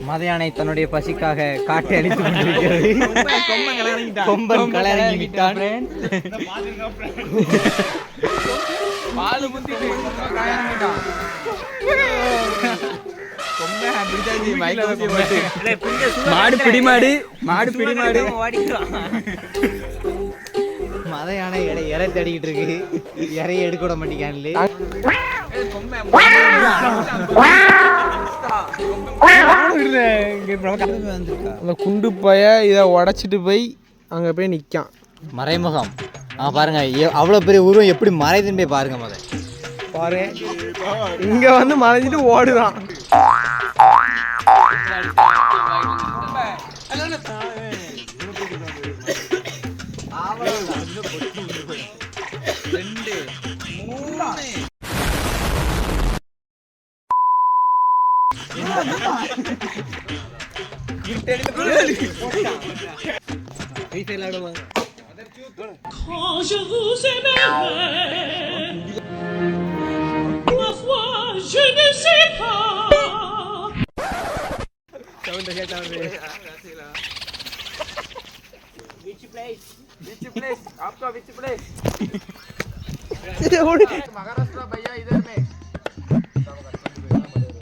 மத யானை தன்னுடைய பசிக்காக காட்டை அழித்துக் கொண்டிருக்கிறது. கொம்பன் கலரங்கி விட்டான். மாடு பிடிமாடு, மாடு பிடிமாடு. மத யானை இறை தேடிக்கிட்டு இருக்கு. இறைய எடுக்க விட மாட்டேங்கான்ல. அந்த குண்டு பைய இதை உடைச்சிட்டு போய் அங்க போய் நிக்கான். மறைமுகம் பாருங்க, அவ்வளவு பெரிய உருவம் எப்படி மறைதுன்னு போய் பாருங்க. பாருங்க, இங்க வந்து மறைஞ்சிட்டு ஓடுதான்.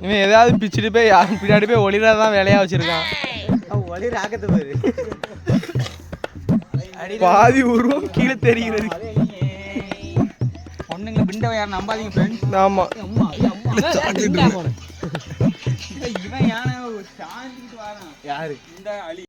இவன் ஏதாவது பிச்சுட்டு போய் யாரும் பின்னாடி போய் ஒளிராதான் வேலையா வச்சிருக்கான். பாதி உருவம் கீழே தெரிகிறது. பொண்ணுங்களை பிண்டவை யாரும் நம்பாதீங்க ஃப்ரெண்ட்ஸ். ஆமா, இவன் யானை சாஞ்சிட்டு வரான். யாரு? இந்த அலி.